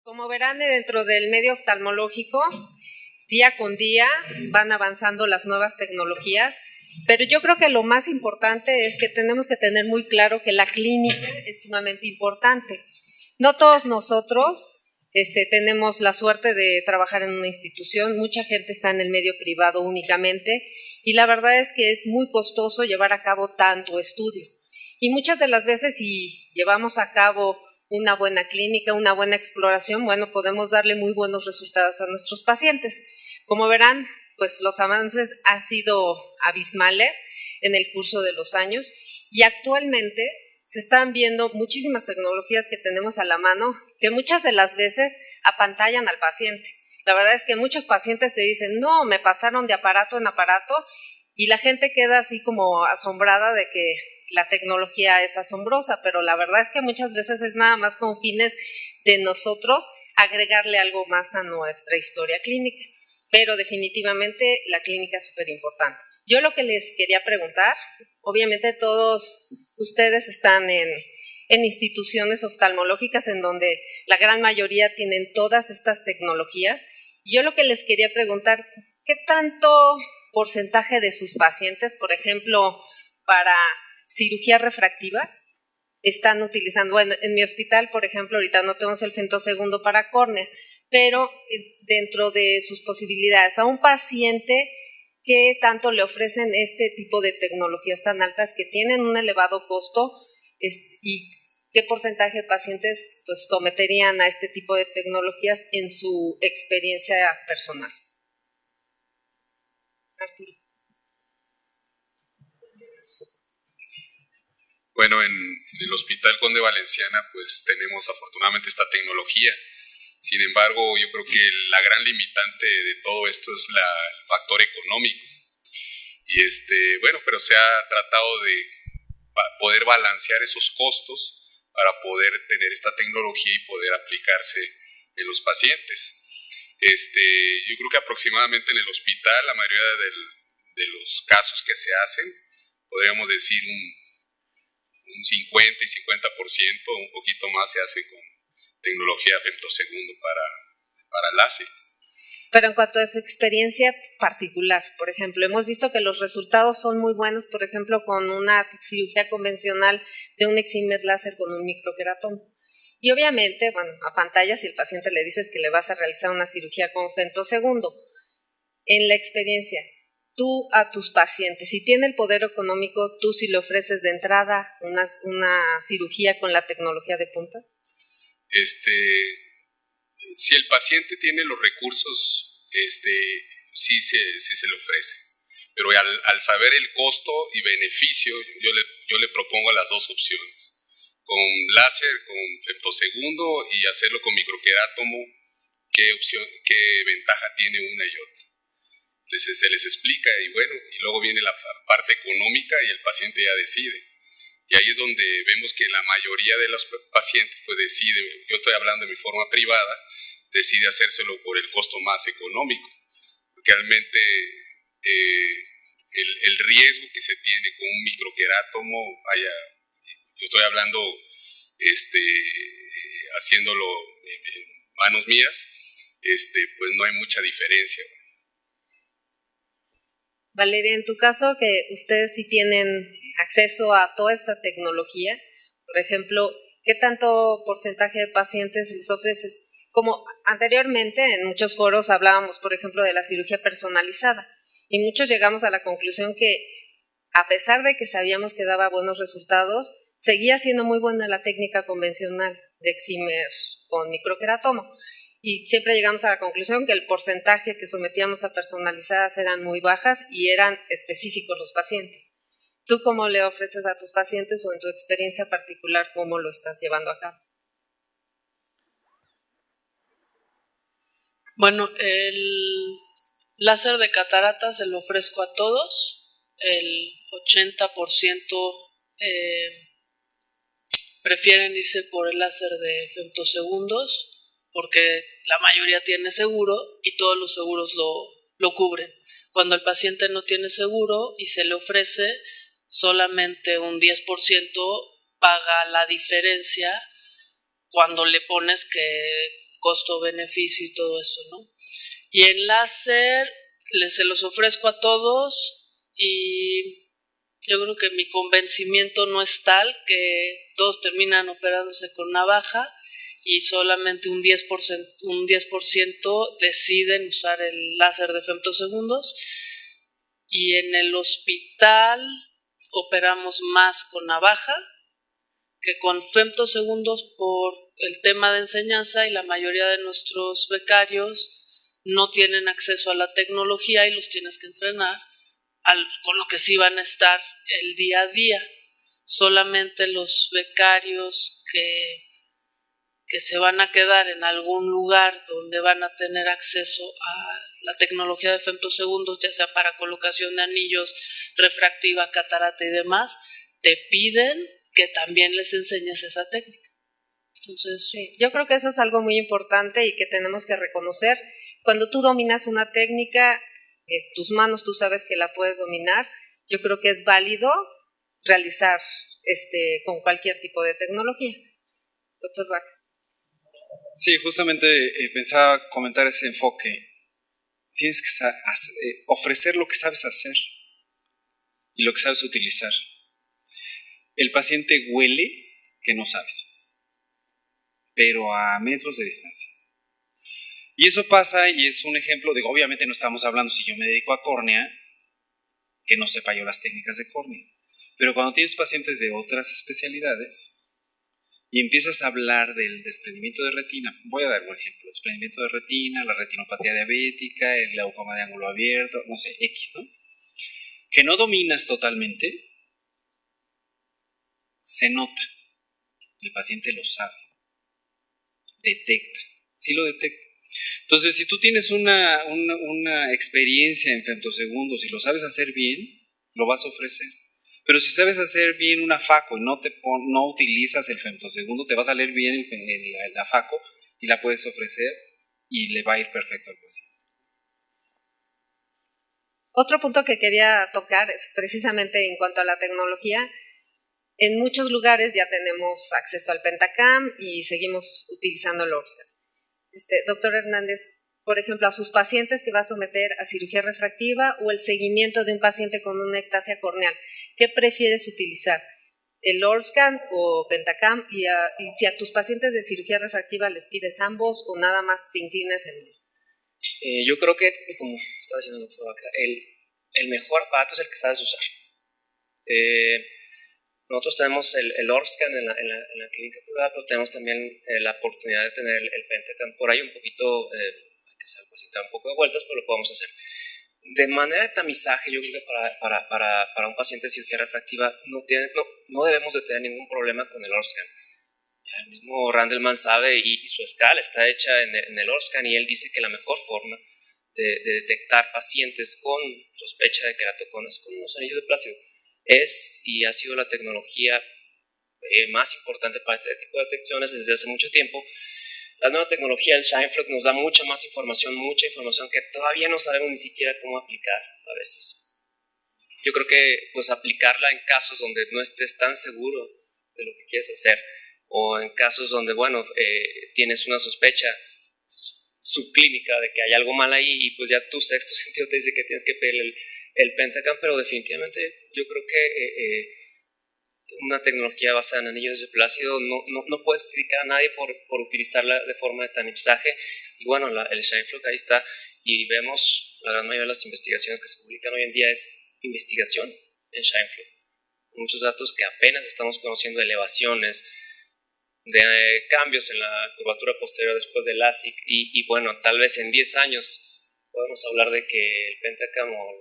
Como verán, dentro del medio oftalmológico, día con día van avanzando las nuevas tecnologías, pero yo creo que lo más importante es que tenemos que tener muy claro que la clínica es sumamente importante. No todos nosotros tenemos la suerte de trabajar en una institución, mucha gente está en el medio privado únicamente, y la verdad es que es muy costoso llevar a cabo tanto estudio. Y muchas de las veces, si llevamos a cabo una buena clínica, una buena exploración, bueno, podemos darle muy buenos resultados a nuestros pacientes. Como verán, pues los avances han sido abismales en el curso de los años y actualmente se están viendo muchísimas tecnologías que tenemos a la mano que muchas de las veces apantallan al paciente. La verdad es que muchos pacientes te dicen, no, me pasaron de aparato en aparato y la gente queda así como asombrada de que la tecnología es asombrosa, pero la verdad es que muchas veces es nada más con fines de nosotros agregarle algo más a nuestra historia clínica. Pero definitivamente la clínica es súper importante. Yo lo que les quería preguntar, obviamente todos ustedes están en instituciones oftalmológicas en donde la gran mayoría tienen todas estas tecnologías. Yo lo que les quería preguntar, ¿qué tanto porcentaje de sus pacientes, por ejemplo, para cirugía refractiva, están utilizando? Bueno, en mi hospital, por ejemplo, ahorita no tenemos el femtosegundo para córnea, pero dentro de sus posibilidades, a un paciente, ¿qué tanto le ofrecen este tipo de tecnologías tan altas que tienen un elevado costo y qué porcentaje de pacientes pues someterían a este tipo de tecnologías en su experiencia personal? Arturo. Bueno, en el Hospital Conde Valenciana pues tenemos afortunadamente esta tecnología. Sin embargo, yo creo que la gran limitante de todo esto es el factor económico. Y bueno, pero se ha tratado de poder balancear esos costos para poder tener esta tecnología y poder aplicarse en los pacientes. Yo creo que aproximadamente en el hospital la mayoría de los casos que se hacen, podríamos decir un 50 y 50%, un poquito más se hace con tecnología femtosegundo para láser. Pero en cuanto a su experiencia particular, por ejemplo, hemos visto que los resultados son muy buenos, por ejemplo, con una cirugía convencional de un excimer láser con un microqueratoma. Y obviamente, bueno, a pantalla, si el paciente le dices que le vas a realizar una cirugía con femtosegundo, en la experiencia, tú a tus pacientes, si tiene el poder económico, tú sí le ofreces de entrada una cirugía con la tecnología de punta. Si el paciente tiene los recursos, sí se le ofrece. Pero al saber el costo y beneficio, yo le propongo las dos opciones. Con láser, con femtosegundo y hacerlo con microquerátomo, qué ventaja tiene una y otra. Se les explica y bueno, y luego viene la parte económica y el paciente ya decide. Y ahí es donde vemos que la mayoría de los pacientes pues decide, yo estoy hablando de mi forma privada, decide hacérselo por el costo más económico. Porque realmente el riesgo que se tiene con un microquerátomo, yo estoy hablando haciéndolo en manos mías, pues no hay mucha diferencia. Valeria, en tu caso, que ustedes sí tienen acceso a toda esta tecnología, por ejemplo, ¿qué tanto porcentaje de pacientes les ofreces? Como anteriormente en muchos foros hablábamos, por ejemplo, de la cirugía personalizada y muchos llegamos a la conclusión que a pesar de que sabíamos que daba buenos resultados, seguía siendo muy buena la técnica convencional de excimer con microqueratoma. Y siempre llegamos a la conclusión que el porcentaje que sometíamos a personalizadas eran muy bajas y eran específicos los pacientes. ¿Tú cómo le ofreces a tus pacientes o en tu experiencia particular cómo lo estás llevando a cabo? Bueno, el láser de catarata se lo ofrezco a todos. El 80% prefieren irse por el láser de femtosegundos porque la mayoría tiene seguro y todos los seguros lo cubren. Cuando el paciente no tiene seguro y se le ofrece, solamente un 10% paga la diferencia cuando le pones que costo-beneficio y todo eso, ¿no? Y en láser se los ofrezco a todos y yo creo que mi convencimiento no es tal que todos terminan operándose con navaja y solamente un 10% deciden usar el láser de femtosegundos. Y en el hospital operamos más con navaja que con femtosegundos por el tema de enseñanza, y la mayoría de nuestros becarios no tienen acceso a la tecnología y los tienes que entrenar con lo que sí van a estar el día a día. Solamente los becarios que se van a quedar en algún lugar donde van a tener acceso a la tecnología de femtosegundos, ya sea para colocación de anillos, refractiva, catarata y demás, te piden que también les enseñes esa técnica. Entonces, sí, yo creo que eso es algo muy importante y que tenemos que reconocer. Cuando tú dominas una técnica, tus manos tú sabes que la puedes dominar, yo creo que es válido realizar con cualquier tipo de tecnología. Doctor Vaca. Sí, justamente pensaba comentar ese enfoque. Tienes que ofrecer lo que sabes hacer y lo que sabes utilizar. El paciente huele que no sabes, pero a metros de distancia. Y eso pasa, y es un ejemplo de, obviamente no estamos hablando, si yo me dedico a córnea, que no sepa yo las técnicas de córnea. Pero cuando tienes pacientes de otras especialidades y empiezas a hablar del desprendimiento de retina, voy a dar un ejemplo: desprendimiento de retina, la retinopatía diabética, el glaucoma de ángulo abierto, no sé, X, ¿no? Que no dominas totalmente, se nota. El paciente lo sabe, detecta, sí lo detecta. Entonces, si tú tienes una experiencia en femtosegundos y lo sabes hacer bien, lo vas a ofrecer. Pero si sabes hacer bien una FACO y no utilizas el femtosegundo, te va a salir bien la FACO y la puedes ofrecer y le va a ir perfecto al paciente. Otro punto que quería tocar es precisamente en cuanto a la tecnología. En muchos lugares ya tenemos acceso al Pentacam y seguimos utilizando el Orbscan. Doctor Hernández, por ejemplo, a sus pacientes que va a someter a cirugía refractiva o el seguimiento de un paciente con una ectasia corneal, ¿qué prefieres utilizar? ¿El Orbscan o Pentacam? Y si a tus pacientes de cirugía refractiva les pides ambos o nada más te inclinas en uno. Yo creo que, como estaba diciendo el doctor acá, el mejor aparato es el que sabes usar. Nosotros tenemos el Orbscan en la clínica privada, pero tenemos también la oportunidad de tener el Pentacam por ahí un poquito, hay que hacer el paciente un poco de vueltas, pero lo podemos hacer. De manera de tamizaje, yo creo que para un paciente de cirugía refractiva no debemos de tener ningún problema con el Orbscan. El mismo Randleman sabe, y su escala está hecha en el Orbscan, y él dice que la mejor forma de detectar pacientes con sospecha de queratoconas con unos anillos de plácido es y ha sido la tecnología más importante para este tipo de detecciones desde hace mucho tiempo. La nueva tecnología, el ShineFlux, nos da mucha información que todavía no sabemos ni siquiera cómo aplicar a veces. Yo creo que pues aplicarla en casos donde no estés tan seguro de lo que quieres hacer, o en casos donde, bueno, tienes una sospecha subclínica de que hay algo mal ahí, y pues ya tu sexto sentido te dice que tienes que pedir el Pentacam, pero definitivamente yo creo que una tecnología basada en anillos de plácido no puedes criticar a nadie por utilizarla de forma de tamizaje. Y bueno, el ShineFlux ahí está, y vemos la gran mayoría de las investigaciones que se publican hoy en día es investigación en ShineFlux. Muchos datos que apenas estamos conociendo, elevaciones, de cambios en la curvatura posterior después del LASIK, y bueno, tal vez en 10 años podemos hablar de que el Pentacam o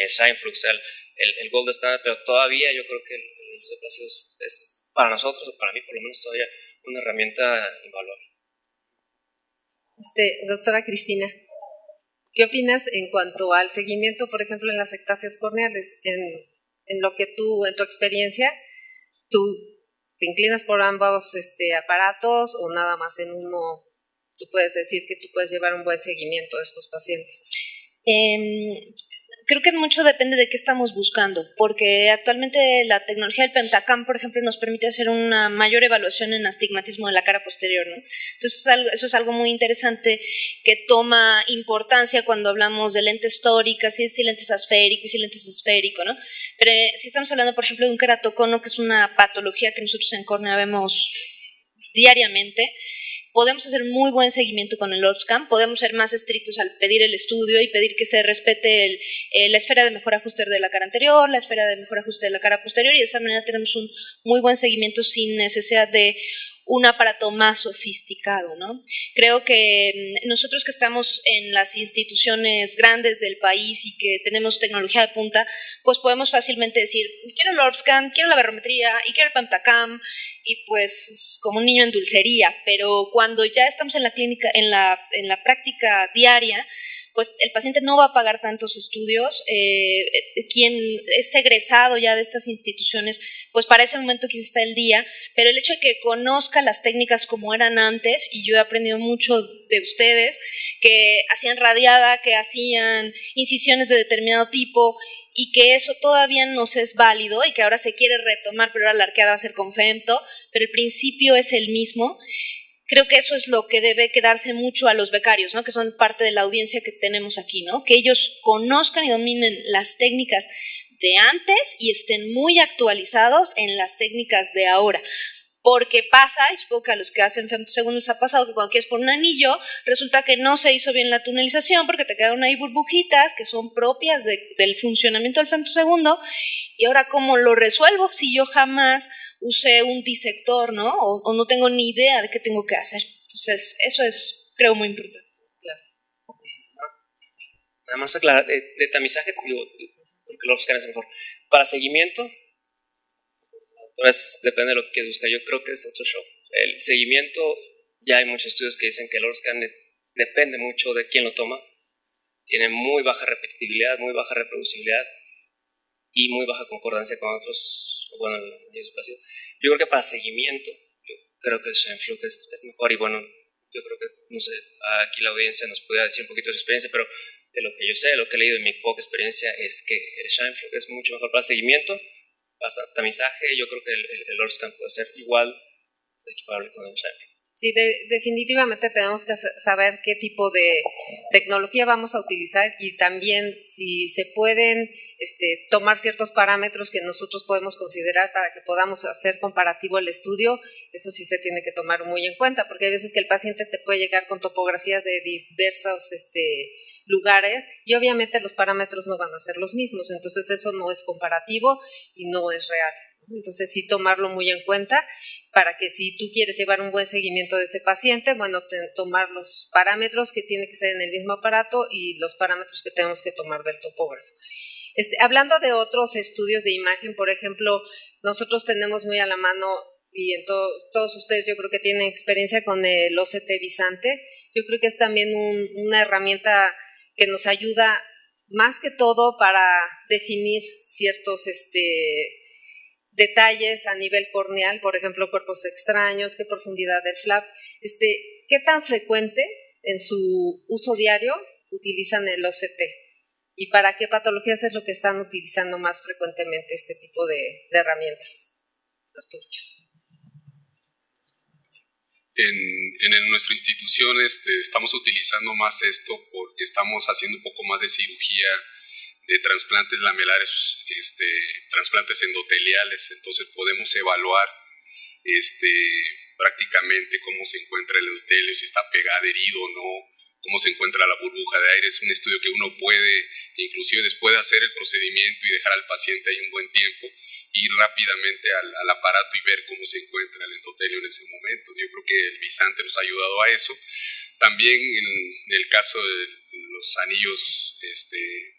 el ShineFlux sea el gold standard, pero todavía yo creo que el anillos de plácido es para nosotros, o para mí por lo menos, todavía una herramienta invaluable. Doctora Cristina, ¿qué opinas en cuanto al seguimiento, por ejemplo, en las ectasias corneales? En lo que tú, en tu experiencia, ¿tú te inclinas por ambos aparatos o nada más en uno? Tú puedes decir que tú puedes llevar un buen seguimiento a estos pacientes. creo que mucho depende de qué estamos buscando, porque actualmente la tecnología del Pentacam, por ejemplo, nos permite hacer una mayor evaluación en astigmatismo de la cara posterior, ¿no? Entonces eso es algo muy interesante que toma importancia cuando hablamos de lentes tóricas, si lentes asféricos y si lentes esférico, ¿no? Pero si estamos hablando, por ejemplo, de un queratocono, que es una patología que nosotros en córnea vemos diariamente, podemos hacer muy buen seguimiento con el ORSCAN, podemos ser más estrictos al pedir el estudio y pedir que se respete la esfera de mejor ajuste de la cara anterior, la esfera de mejor ajuste de la cara posterior, y de esa manera tenemos un muy buen seguimiento sin necesidad de un aparato más sofisticado, ¿no? Creo que nosotros que estamos en las instituciones grandes del país y que tenemos tecnología de punta, pues podemos fácilmente decir, quiero el ORSCAN, quiero la barometría y quiero el Pentacam, y pues como un niño en dulcería, pero cuando ya estamos en la clínica, en la práctica diaria, pues el paciente no va a pagar tantos estudios. Quien es egresado ya de estas instituciones, pues para ese momento quizás está el día, pero el hecho de que conozca las técnicas como eran antes, y yo he aprendido mucho de ustedes, que hacían radiada, que hacían incisiones de determinado tipo, y que eso todavía nos es válido y que ahora se quiere retomar, pero ahora la arqueada va a ser con femto, pero el principio es el mismo. Creo que eso es lo que debe quedarse mucho a los becarios, ¿no? Que son parte de la audiencia que tenemos aquí, ¿no? Que ellos conozcan y dominen las técnicas de antes y estén muy actualizados en las técnicas de ahora. Porque pasa, y supongo que a los que hacen femtosegundos les ha pasado, que cuando quieres poner un anillo, resulta que no se hizo bien la tunelización porque te quedaron ahí burbujitas que son propias del funcionamiento del femtosegundo. Y ahora, ¿cómo lo resuelvo si yo jamás usé un disector, ¿no? O no tengo ni idea de qué tengo que hacer? Entonces, eso es, creo, muy importante. Claro. Nada más aclarar, de tamizaje, digo, porque lo buscan es mejor. Para seguimiento, entonces depende de lo que quieras buscar. Yo creo que es otro show. El seguimiento, ya hay muchos estudios que dicen que el ORSCAN depende mucho de quién lo toma. Tiene muy baja repetibilidad, muy baja reproducibilidad y muy baja concordancia con otros, bueno, el espacio. Yo creo que para seguimiento, yo creo que el Scheimpflug es mejor, y bueno, yo creo que, no sé, aquí la audiencia nos puede decir un poquito de su experiencia, pero de lo que yo sé, de lo que he leído en mi poca experiencia, es que el Scheimpflug es mucho mejor para seguimiento. Para tamizaje, yo creo que el ORSCAN puede ser igual de equiparable con el Scheimpflug. Sí, definitivamente tenemos que saber qué tipo de tecnología vamos a utilizar, y también si se pueden tomar ciertos parámetros que nosotros podemos considerar para que podamos hacer comparativo el estudio. Eso sí se tiene que tomar muy en cuenta, porque hay veces que el paciente te puede llegar con topografías de diversos lugares, y obviamente los parámetros no van a ser los mismos, entonces eso no es comparativo y no es real. Entonces sí tomarlo muy en cuenta para que si tú quieres llevar un buen seguimiento de ese paciente, bueno, tomar los parámetros que tiene que ser en el mismo aparato y los parámetros que tenemos que tomar del topógrafo. Hablando de otros estudios de imagen, por ejemplo, nosotros tenemos muy a la mano, y en todos ustedes yo creo que tienen experiencia con el OCT Visante. Yo creo que es también una herramienta que nos ayuda más que todo para definir ciertos detalles a nivel corneal, por ejemplo, cuerpos extraños, qué profundidad del flap, qué tan frecuente en su uso diario utilizan el OCT y para qué patologías es lo que están utilizando más frecuentemente este tipo de herramientas. Arturo. En nuestra institución estamos utilizando más esto porque estamos haciendo un poco más de cirugía de trasplantes lamelares, trasplantes endoteliales, entonces podemos evaluar prácticamente cómo se encuentra el endotelio, si está pegado, adherido o no, cómo se encuentra la burbuja de aire. Es un estudio que uno puede, inclusive después de hacer el procedimiento y dejar al paciente ahí un buen tiempo, ir rápidamente al aparato y ver cómo se encuentra el endotelio en ese momento. Yo creo que el Visante nos ha ayudado a eso. También en el caso de los anillos,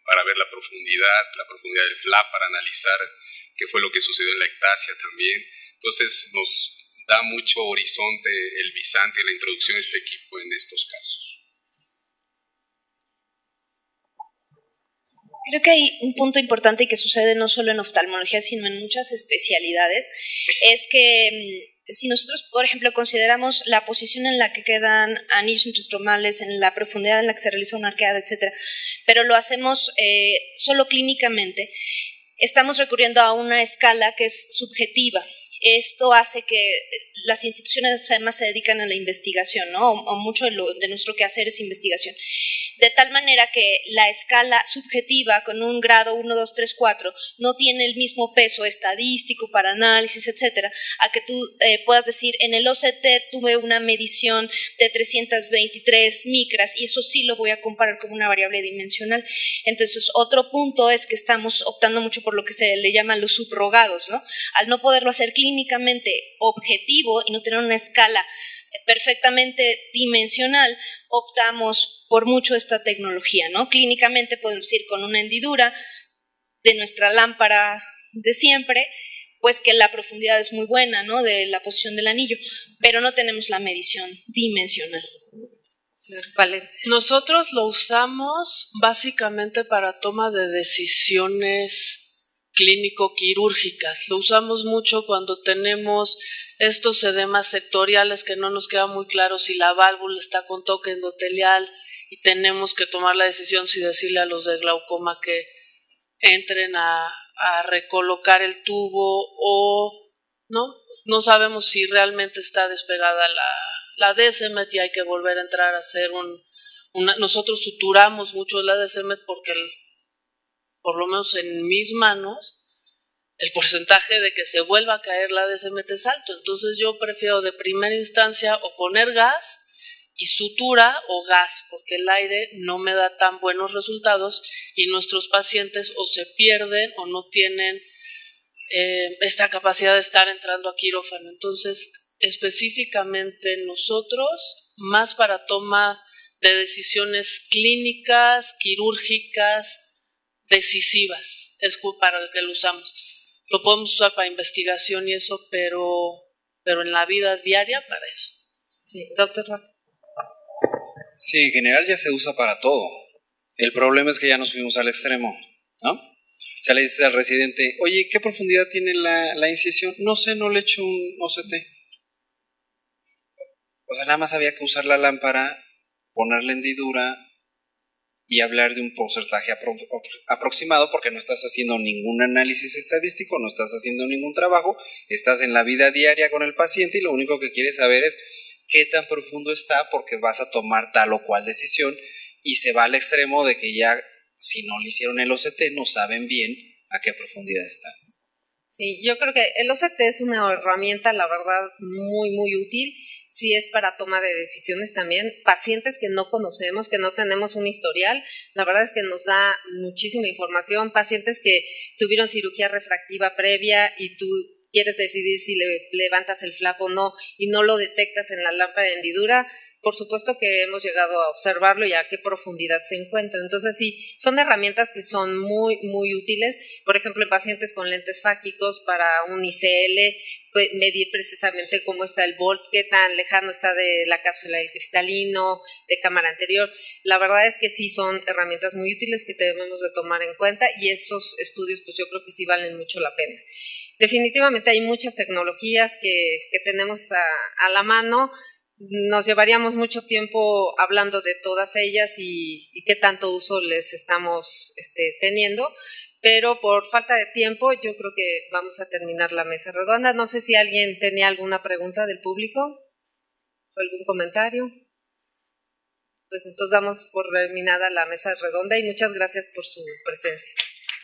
para ver la profundidad del flap, para analizar qué fue lo que sucedió en la ectasia también. Entonces nos da mucho horizonte el Visante y la introducción de este equipo en estos casos. Creo que hay un punto importante y que sucede no solo en oftalmología, sino en muchas especialidades, es que si nosotros, por ejemplo, consideramos la posición en la que quedan anillos intrastromales, en la profundidad en la que se realiza una arqueada, etcétera, pero lo hacemos solo clínicamente, estamos recurriendo a una escala que es subjetiva. Esto hace que las instituciones además se dedican a la investigación, ¿no? O mucho de nuestro quehacer es investigación. De tal manera que la escala subjetiva con un grado 1, 2, 3, 4 no tiene el mismo peso estadístico para análisis, etcétera, a que tú puedas decir, en el OCT tuve una medición de 323 micras y eso sí lo voy a comparar con una variable dimensional. Entonces, otro punto es que estamos optando mucho por lo que se le llaman los subrogados, ¿no? Al no poderlo hacer clínicamente objetivo y no tener una escala perfectamente dimensional, optamos por mucho esta tecnología, ¿no? Clínicamente podemos ir con una hendidura de nuestra lámpara de siempre, pues que la profundidad es muy buena, ¿no? De la posición del anillo, pero no tenemos la medición dimensional. Vale. Nosotros lo usamos básicamente para toma de decisiones clínico-quirúrgicas. Lo usamos mucho cuando tenemos estos edemas sectoriales que no nos queda muy claro si la válvula está con toque endotelial y tenemos que tomar la decisión si decirle a los de glaucoma que entren a recolocar el tubo o no sabemos si realmente está despegada la DSMET y hay que volver a entrar a hacer nosotros suturamos mucho la DSMET porque por lo menos en mis manos, el porcentaje de que se vuelva a caer la DSMET es alto. Entonces yo prefiero de primera instancia o poner gas y sutura o gas, porque el aire no me da tan buenos resultados y nuestros pacientes o se pierden o no tienen esta capacidad de estar entrando a quirófano. Entonces, específicamente nosotros, más para toma de decisiones clínicas, quirúrgicas, decisivas, es para el que lo usamos. Lo podemos usar para investigación y eso, pero en la vida diaria para eso. Sí, doctor Rafa. Sí, en general ya se usa para todo. El problema es que ya nos fuimos al extremo, ¿no? O sea, le dices al residente, oye, ¿qué profundidad tiene la incisión? No sé, no le echo un OCT. O sea, nada más había que usar la lámpara, poner la hendidura y hablar de un porcentaje aproximado porque no estás haciendo ningún análisis estadístico, no estás haciendo ningún trabajo, estás en la vida diaria con el paciente y lo único que quieres saber es qué tan profundo está porque vas a tomar tal o cual decisión y se va al extremo de que ya si no le hicieron el OCT no saben bien a qué profundidad está. Sí, yo creo que el OCT es una herramienta, la verdad, muy, muy útil. Sí es para toma de decisiones también. Pacientes que no conocemos, que no tenemos un historial, la verdad es que nos da muchísima información. Pacientes que tuvieron cirugía refractiva previa y tú quieres decidir si le levantas el flap o no y no lo detectas en la lámpara de hendidura, por supuesto que hemos llegado a observarlo y a qué profundidad se encuentra. Entonces sí, son herramientas que son muy, muy útiles. Por ejemplo, en pacientes con lentes fáquicos para un ICL, medir precisamente cómo está el volt, qué tan lejano está de la cápsula del cristalino, de cámara anterior. La verdad es que sí son herramientas muy útiles que debemos de tomar en cuenta y esos estudios pues yo creo que sí valen mucho la pena. Definitivamente hay muchas tecnologías que tenemos a la mano. Nos llevaríamos mucho tiempo hablando de todas ellas y qué tanto uso les estamos teniendo, pero por falta de tiempo yo creo que vamos a terminar la mesa redonda. No sé si alguien tenía alguna pregunta del público o algún comentario. Pues entonces damos por terminada la mesa redonda y muchas gracias por su presencia.